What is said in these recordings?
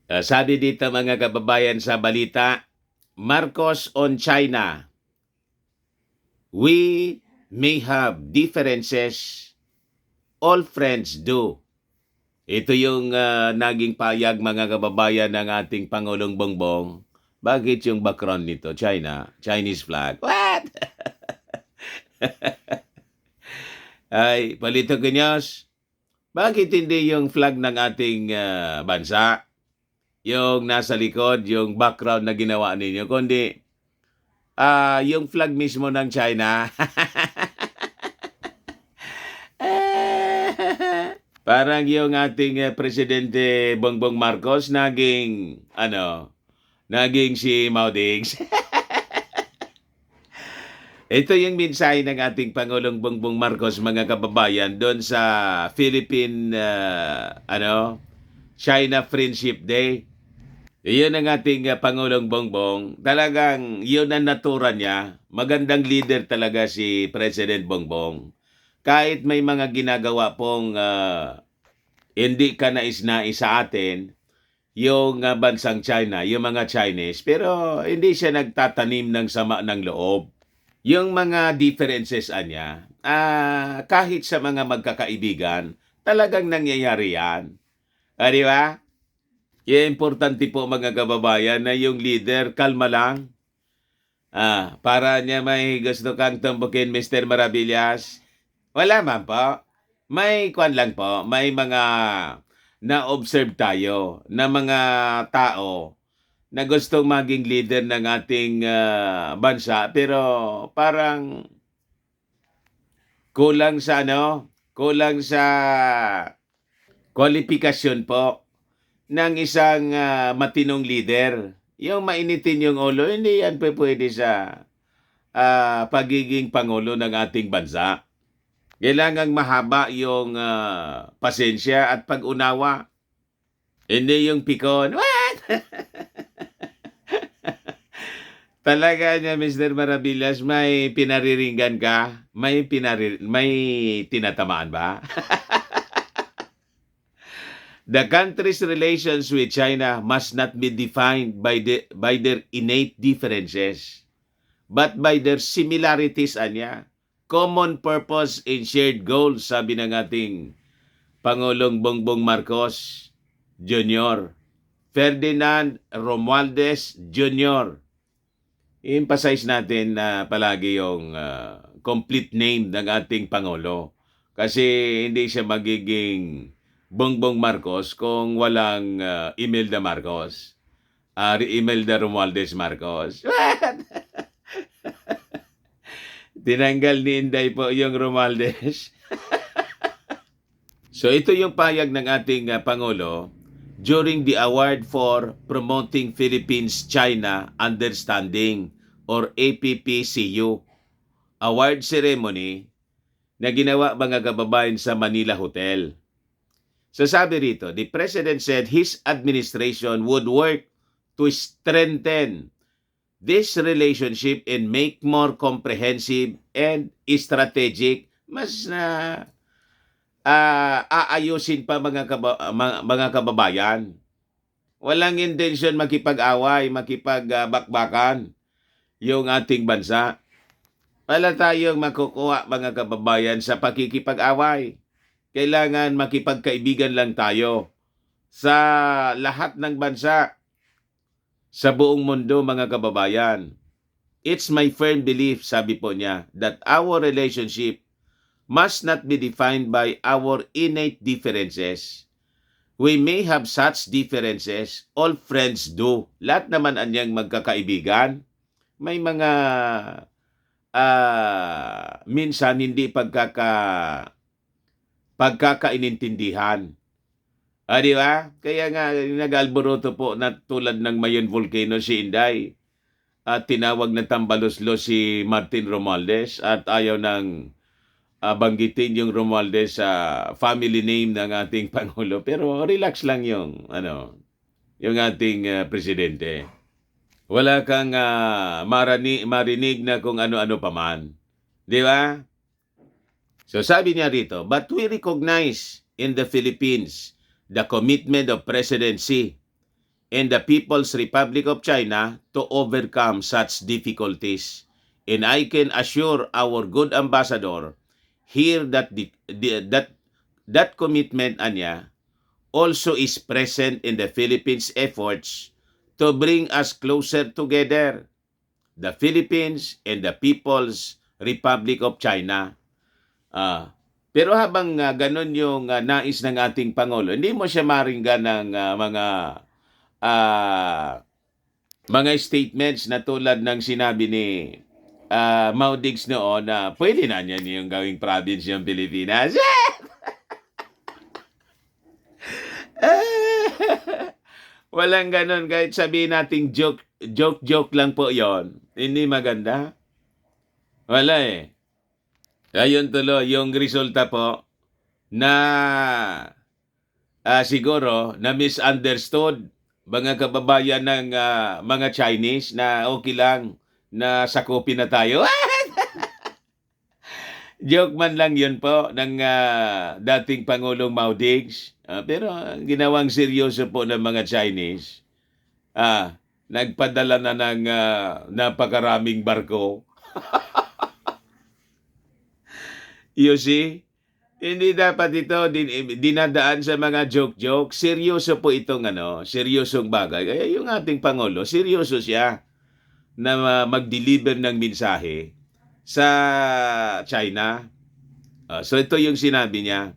Sabi dito mga kababayan sa balita, Marcos on China. We may have differences, all friends do. Ito yung naging payag mga kababayan ng ating Pangulong Bongbong. Bakit yung background nito? China, Chinese flag. What? Ay, Palito Gunyos, bakit hindi yung flag ng ating bansa? Yung nasa likod, yung background na ginawa ninyo, kundi yung flag mismo ng China. Parang yung ating Presidente Bongbong Marcos naging si Maudings. Ito yung mensahe ng ating Pangulong Bongbong Marcos mga kababayan doon sa Philippine China Friendship Day. Iyon ang ating Pangulong Bongbong. Talagang yun ang natura niya. Magandang leader talaga si President Bongbong. Kahit may mga ginagawa pong hindi ka nais-nais sa atin, yung bansang China, yung mga Chinese, pero hindi siya nagtatanim ng sama ng loob. Yung mga differences niya, kahit sa mga magkakaibigan, talagang nangyayari yan. Di ba? Yung importante po mga kababayan na yung leader, kalma lang. Para niya may gusto kang tumbukin, Mr. Maravillas. Wala man po. May kwan lang po, may mga na-observe tayo na mga tao na gustong maging leader ng ating bansa pero parang kulang sa kwalifikasyon po ng isang matinong leader. Yung mainitin yung ulo, hindi yan pwede sa pagiging pangulo ng ating bansa. Kailangang mahaba yung pasensya at pag-unawa. Hindi yung pikon. What? Talaga niya, Mr. Maravillas, may pinariringgan ka? May tinatamaan ba? The country's relations with China must not be defined by their innate differences, but by their similarities, anya. Common purpose and shared goals, sabi ng ating Pangulong Bongbong Marcos Jr. Ferdinand Romualdez Jr. I-emphasize natin na palagi yung complete name ng ating Pangulo. Kasi hindi siya magiging Bongbong Marcos kung walang Imelda Marcos. Imelda Romualdez Marcos. Tinanggal ni Inday po yung Romualdez. So ito yung payag ng ating Pangulo during the award for promoting Philippines-China Understanding or APPCU award ceremony na ginawa mga kababayan sa Manila Hotel. So sabi rito, the President said his administration would work to strengthen this relationship and make more comprehensive and strategic. Mas aayusin pa mga kababayan. Walang intensyon makipag-away, makipagbakbakan yung ating bansa. Wala tayong makukuha mga kababayan sa pakikipag-away. Kailangan makipagkaibigan lang tayo sa lahat ng bansa sa buong mundo mga kababayan. It's my firm belief, sabi po niya, that our relationship must not be defined by our innate differences. We may have such differences, all friends do. Lahat naman anyang magkakaibigan. May mga minsan hindi pagkakainintindihan. Di ba? Kaya nga nag-alboroto po na tulad ng Mayon Volcano si Inday. At tinawag na tambaluslo si Martin Romualdez at ayaw ng banggitin yung Romualdez sa family name ng ating Pangulo. Pero relax lang yung ating presidente. Wala kang marinig na kung ano-ano pa man. Di ba? So sabi niya rito, but we recognize in the Philippines the commitment of President Xi and the People's Republic of China to overcome such difficulties. And I can assure our good ambassador here that that commitment anya also is present in the Philippines' efforts to bring us closer together, the Philippines and the People's Republic of China. Pero habang ganun yung nais ng ating Pangulo, hindi mo siya maringgan ng mga statements na tulad ng sinabi ni Mao Diggs noon na pwede na niyan yung gawing province yung Pilipinas. Walang ganun. Kahit sabihin nating joke lang po yon, hindi maganda. Wala eh. Ayun tuloy, yung resulta po na siguro na misunderstood mga kababayan ng mga Chinese na okay lang na sakupin na tayo. Joke man lang yun po ng dating Pangulong Mao Diggs. Pero ginawang seryoso po ng mga Chinese. Nagpadala na ng napakaraming barko. You see? Hindi dapat ito dinadaan sa mga joke-joke. Seryoso po itong seryosong bagay. Kaya yung ating Pangulo, seryoso siya na mag-deliver ng mensahe sa China. So ito yung sinabi niya.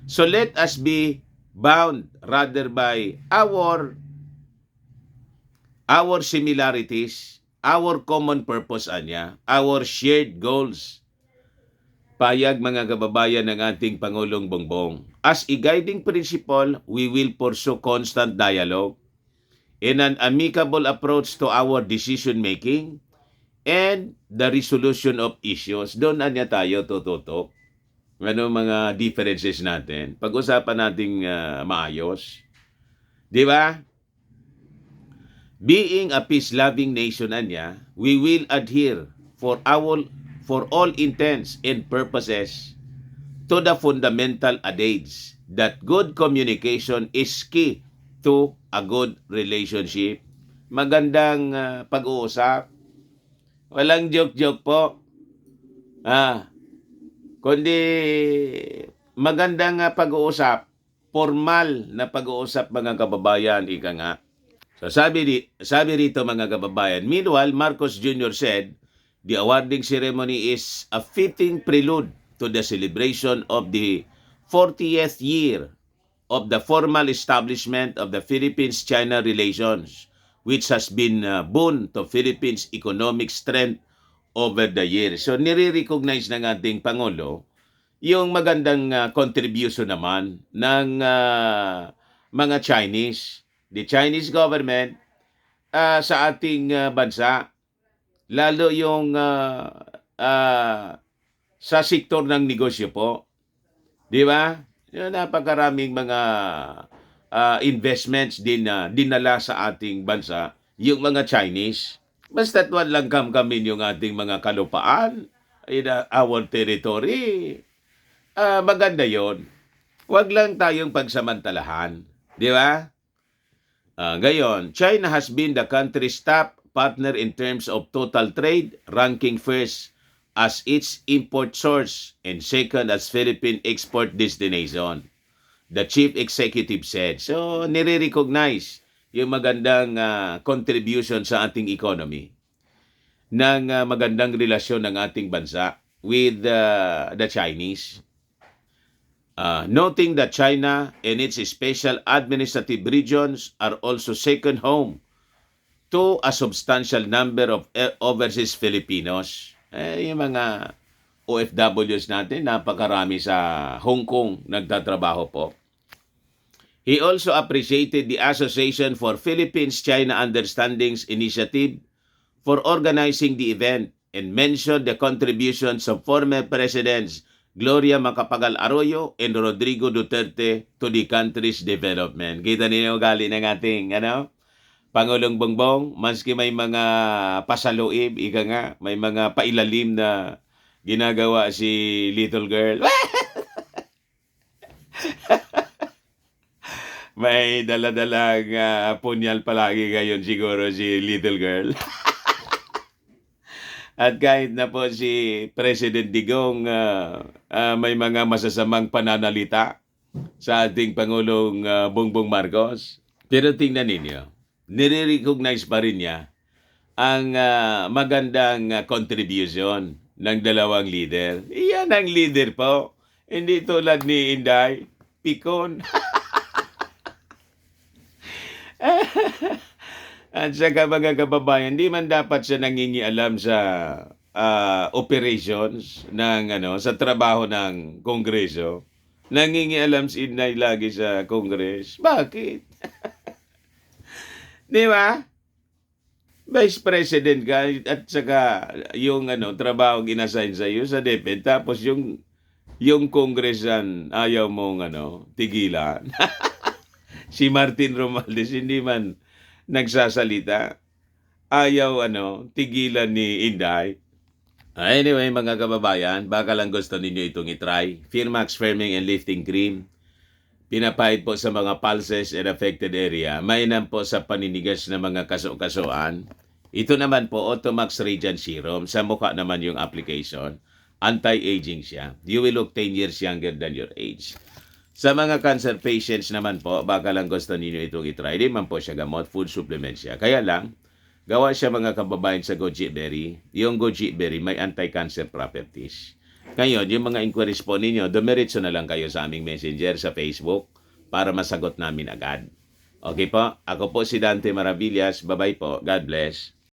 So let us be bound rather by our similarities, our common purpose anya, our shared goals. Payag mga kababayan ng ating Pangulong Bongbong. As a guiding principle, we will pursue constant dialogue and an amicable approach to our decision-making and the resolution of issues. Doon anya tayo tututok. Ano mga differences natin. Pag-usapan nating maayos. Di ba? Being a peace-loving nation anya, we will adhere for all intents and purposes to the fundamental adage that good communication is key to a good relationship. Magandang pag-uusap. Walang joke-joke po. Kundi magandang pag-uusap. Formal na pag-uusap mga kababayan, ika nga. So sabi rito mga kababayan, meanwhile, Marcos Jr. said, the awarding ceremony is a fitting prelude to the celebration of the 40th year of the formal establishment of the Philippines-China relations, which has been boon to Philippines' economic strength over the years. So nire-recognize ng ating Pangulo yung magandang contribution naman ng mga Chinese, the Chinese government sa ating bansa. Lalo yung sa sektor ng negosyo po. Di ba? Napakaraming mga investments din na dinala sa ating bansa yung mga Chinese. Basta't walang kamkamin yung ating mga kalupaan in our territory. Maganda yon. Huwag lang tayong pagsamantalahan. Di ba? Gayon, China has been the country's top partner in terms of total trade, ranking first as its import source and second as Philippine export destination, the chief executive said. So, nire-recognize yung magandang contribution sa ating economy ng magandang relasyon ng ating bansa with the Chinese. Noting that China and its special administrative regions are also second home to a substantial number of overseas Filipinos. Yung mga OFWs natin, napakarami sa Hong Kong nagtatrabaho po. He also appreciated the Association for Philippines-China Understandings Initiative for organizing the event and mentioned the contributions of former Presidents Gloria Macapagal Arroyo and Rodrigo Duterte to the country's development. Kita niyo gali ng ating Pangulong Bongbong, maski may mga pasaluib, ika nga, may mga pailalim na ginagawa si little girl. May dala-dalang punyal palagi ngayon siguro si little girl. At kahit na po si President Digong may mga masasamang pananalita sa ating Pangulong Bongbong Marcos. Pero tingnan ninyo, nire-recognize pa rin niya ang magandang contribution ng dalawang leader. Iyan ang leader po. Hindi tulad ni Inday, pikon. At saka mga kababayan, di man dapat siya nangingialam sa operations ng sa trabaho ng Kongreso. Nangingialam si Inday lagi sa Kongres. Bakit? Di ba? Vice President ka at saka yung trabaho ginassign sa iyo sa DepEd tapos yung Congressman ayaw mong tigilan. Si Martin Romualdez hindi man nagsasalita. Ayaw tigilan ni Inday. Anyway, mga kababayan, baka lang gusto ninyo itong itry. Firmax Firming and Lifting Cream. Pinapahid po sa mga pulses and affected area. Mainam po sa paninigas ng mga kaso-kasuan. Ito naman po, Automax Radiant Serum. Sa mukha naman yung application. Anti-aging siya. You will look 10 years younger than your age. Sa mga cancer patients naman po, baka lang gusto ninyo itong itry. Di man po siya gamot, food supplement siya. Kaya lang, gawa siya mga kababayan sa goji berry. Yung goji berry may anti-cancer properties. Ngayon, yung mga inquiries po ninyo, dumiretso na lang kayo sa aming messenger sa Facebook para masagot namin agad. Okay po? Ako po si Dante Maravillas. Bye-bye po. God bless.